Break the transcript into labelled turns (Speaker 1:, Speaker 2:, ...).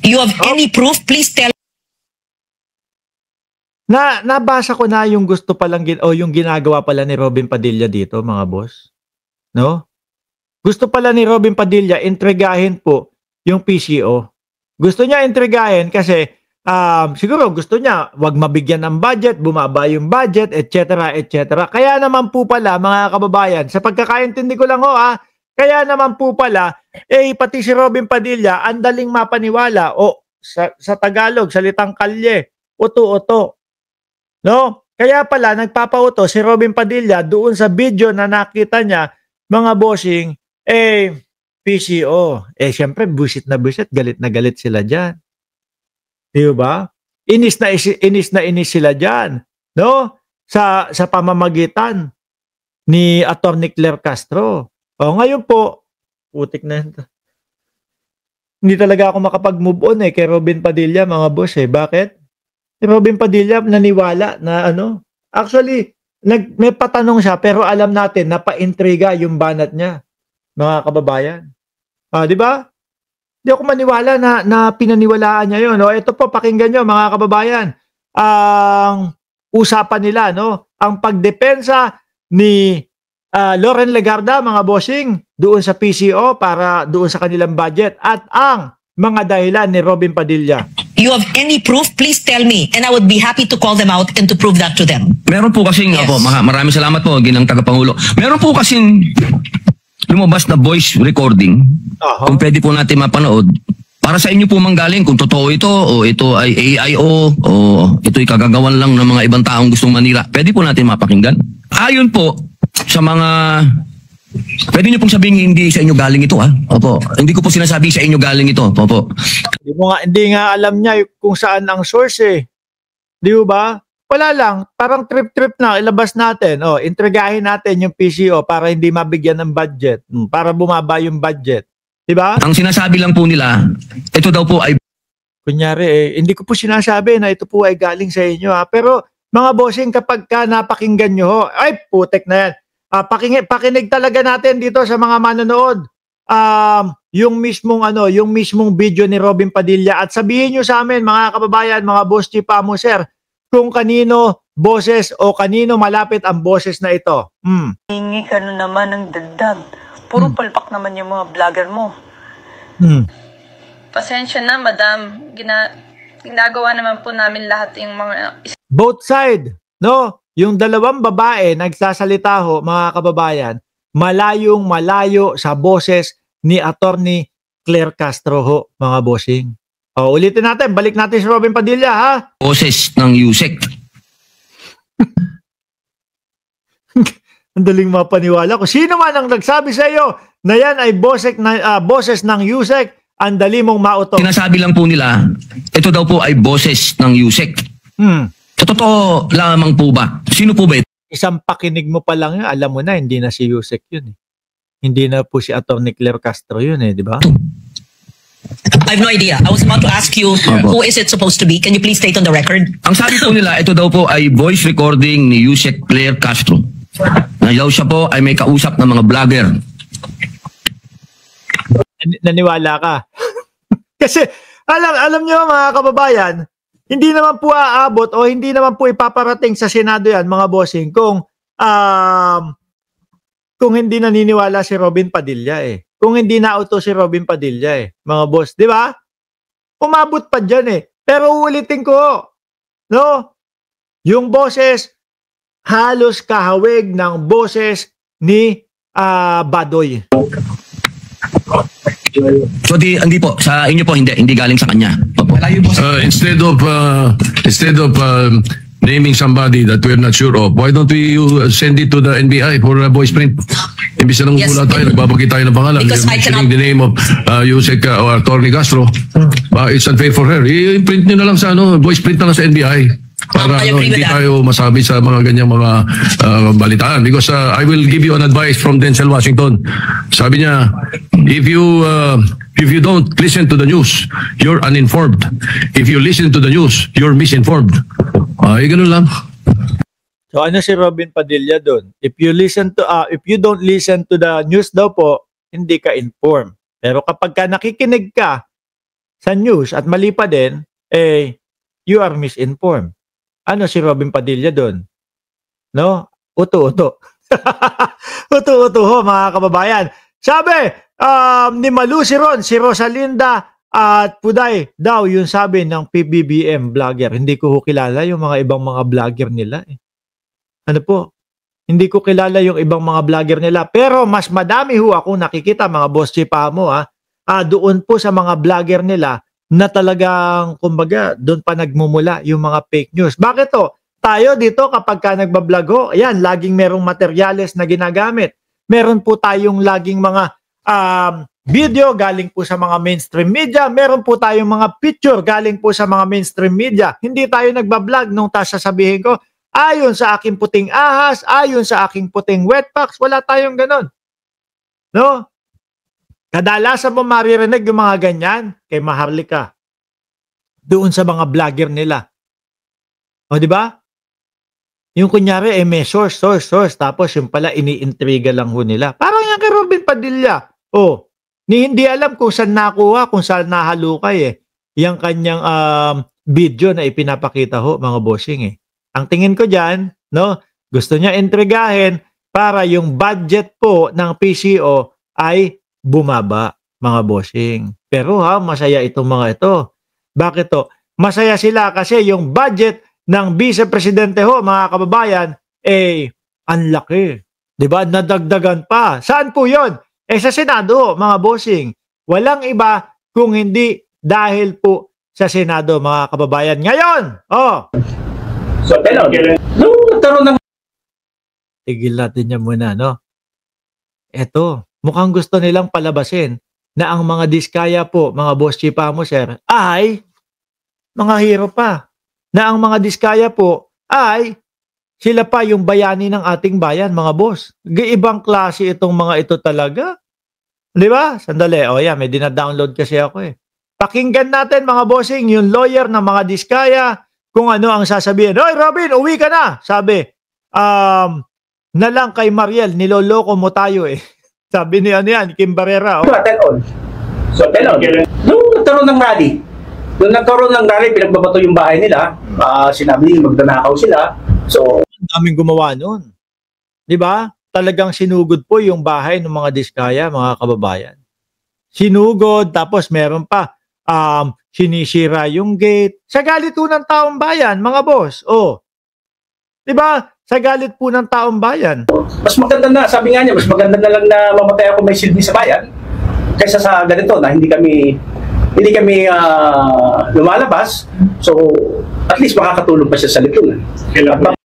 Speaker 1: You have any proof? Please tell.
Speaker 2: Nabasa ko na yung gusto palang yung ginagawa pala ni Robin Padilla dito, mga boss. No? Gusto pala ni Robin Padilla intrigahin po yung PCO. Gusto niya intrigahin kasi siguro gusto niya wag mabigyan ng budget, bumaba yung budget, etc. etc. Kaya naman po pala, mga kababayan, sa pagkakaintindi ko lang kaya naman po pala pati si Robin Padilla ang daling mapaniwala sa Tagalog, salitang kalye, uto-uto. No? Kaya pala nagpapauto si Robin Padilla doon sa video na nakita niya, mga bossing, PCO. Siyempre, busit na busit, galit na galit sila dyan. Di ba? Inis na inis sila dyan. No? Sa pamamagitan ni Atty. Claire Castro. Ngayon po, putik na ito. Hindi talaga ako makapag-move on kay Robin Padilla, mga boss. Bakit? Si Robin Padilla naniwala na actually, may patanong siya pero alam natin na pa-intriga yung banat niya, mga kababayan. Di ba? Hindi ako maniwala na pinaniwalaan niya yun. Ito po, pakinggan nyo, mga kababayan. Ang usapan nila, ang pagdepensa ni Loren Legarda, mga bossing, doon sa PCO para doon sa kanilang budget at ang mga dahilan ni Robin Padilla.
Speaker 1: You have any proof? Please tell me. And I would be happy to call them out and to prove that to them.
Speaker 3: Meron po kasing, maraming salamat po, ginang tagapangulo. Meron po kasing lumabas na voice recording. Kung pwede po natin mapanood. Para sa inyo po manggaling kung totoo ito o ito ay AIO o ito'y kagagawan lang ng mga ibang taong gustong manira. Pwede po natin mapakinggan. Ayon po sa mga... Pwede nyo pong sabihin hindi sa inyo galing ito Opo. Hindi ko po sinasabi sa inyo galing ito. Opo.
Speaker 2: Hindi nga alam niya kung saan ang source Di ba? Wala lang. Parang trip-trip na. Ilabas natin. Intrigahin natin yung PCO para hindi mabigyan ng budget. Para bumaba yung budget. Di ba?
Speaker 3: Ang sinasabi lang po nila, ito daw po ay...
Speaker 2: Kunyari hindi ko po sinasabi na ito po ay galing sa inyo Pero mga bossing, kapag napakinggan nyo ay putek na yan. Pakinig talaga natin dito sa mga manonood. Yung mismong video ni Robin Padilla at sabihin nyo sa amin, mga kababayan, mga boss chief sir, kung kanino boses o kanino malapit ang boses na ito.
Speaker 4: Hingi ka na naman ng dagdag. Puro palpak naman yung mga vlogger mo.
Speaker 5: Pasensya na, madam. Ginagawa naman po namin lahat yung mga...
Speaker 2: Both side, no? Yung dalawang babae nagsasalita mga kababayan, malayong malayo sa boses ni Atty. Claire Castro mga bossing. Ulitin natin, balik natin si Robin Padilla
Speaker 3: Boses ng USEC.
Speaker 2: Ang daling mapaniwala ko. Sino man ang nagsabi sa iyo na yan ay boses ng USEC, ang dali mong mauto.
Speaker 3: Sinasabi lang po nila, ito daw po ay boses ng USEC. Totoo lamang po ba? Sino po ba ito?
Speaker 2: Isang pakinig mo pa lang yun, alam mo na, hindi na si Yusek yun Hindi na po si Atty. Claire Castro yun di ba?
Speaker 1: I have no idea. I was about to ask you, who is it supposed to be? Can you please state on the record?
Speaker 3: Ang sabi po nila, ito daw po ay voice recording ni Yusek Claire Castro. Na daw siya po ay may kausap ng mga vlogger.
Speaker 2: Naniwala ka? Kasi, alam nyo mga kababayan, hindi naman po aabot o hindi naman po ipaparating sa Senado yan, mga bossing, kung hindi naniniwala si Robin Padilla Kung hindi nauto si Robin Padilla mga boss, di ba? Umabot pa dyan Pero ulitin ko, no? Yung boses, halos kahawig ng boses ni Badoy.
Speaker 3: So hindi po, sa inyo po hindi galing sa kanya.
Speaker 6: Instead of naming somebody that we're not sure of, why don't we send it to the NBI for a voice print? Imbis na nangungula tayo, nagbabagay tayo ng pangalan.
Speaker 1: Because I cannot...
Speaker 6: the name of Yusek or Atty. Castro. It's unfair for her. I-print nyo na lang sa voice print na lang sa NBI. Para hindi tayo masabi sa mga ganyang mga balitaan. Because I will give you an advice from Denzel Washington. Sabi niya, if you don't listen to the news, you're uninformed. If you listen to the news, you're misinformed. Ganun lang.
Speaker 2: So ano si Robin Padilla doon? If you don't listen to the news daw po, hindi ka informed. Pero kapag ka nakikinig ka sa news at mali pa din, you are misinformed. Ano si Robin Padilla doon? No? Uto-uto. Uto-uto ho, mga kababayan. Sabi, ni Malu si Ron, si Rosalinda at Puday daw yung sabi ng PBBM vlogger. Hindi ko kilala yung mga ibang mga vlogger nila. Ano po? Hindi ko kilala yung ibang mga vlogger nila. Pero mas madami ho ako nakikita, mga boss Chipamo, doon po sa mga vlogger nila na talagang, kumbaga, doon pa nagmumula yung mga fake news. Bakit to? Tayo dito kapag ka nagbablog ho, ayan, laging merong materyales na ginagamit. Meron po tayong laging mga video galing po sa mga mainstream media. Meron po tayong mga picture galing po sa mga mainstream media. Hindi tayo nagbablog nung sasabihin ko, ayon sa aking puting ahas, ayon sa aking puting wetpacks, wala tayong ganon. No? Kadalasan mo maririnig yung mga ganyan kay Maharlika. Doon sa mga vlogger nila. O, di ba? Yung kunyari, may source. Tapos yung pala, iniintriga lang ho nila. Parang yan kay Robin Padilla. O, hindi alam kung saan nakuha, kung saan nahalukay yung kanyang video na ipinapakita ho, mga bossing Ang tingin ko dyan, no, gusto niya intrigahin para yung budget po ng PCO ay bumaba, mga bossing. Pero masaya itong mga ito. Bakit to? Masaya sila kasi yung budget ng vice-presidente ho, mga kababayan, ang laki. Diba? Nadagdagan pa. Saan po yun? Sa Senado, mga bossing. Walang iba kung hindi dahil po sa Senado, mga kababayan. Ngayon,
Speaker 7: So, nung nagkaroon ng...
Speaker 2: Tigil natin yan muna, no? Eto, mukhang gusto nilang palabasin na ang mga diskaya po, mga boss Chipamo, sir, ay mga hero pa. Na ang mga diskaya po ay sila pa yung bayani ng ating bayan, mga boss. Ibang klase itong mga ito talaga. Di ba? Sandali. Yan, may dina-download kasi ako Pakinggan natin, mga bossing, yung lawyer ng mga diskaya, kung ano ang sasabihin. Hoy, Robin, uwi ka na! Sabi, na lang kay Mariel, niloloko mo tayo Sabi ni Kim Barrera.
Speaker 7: So, nung nagkaroon ng rally, pinagbabato yung bahay nila, sinabi magdanakaw sila. So,
Speaker 2: ang daming gumawa noon. Di ba? Talagang sinugod po yung bahay ng mga diskaya, mga kababayan. Sinugod, tapos meron pa, sinisira yung gate. Sa galit po ng taong bayan, mga boss. Di ba? Sa galit po ng taong bayan.
Speaker 7: Mas maganda na, sabi nga niya, mas maganda na lang na mamatay ako may silbi sa bayan kaysa sa ganito na hindi kami lumalabas. So, at least makakatulong pa siya sa lipunan.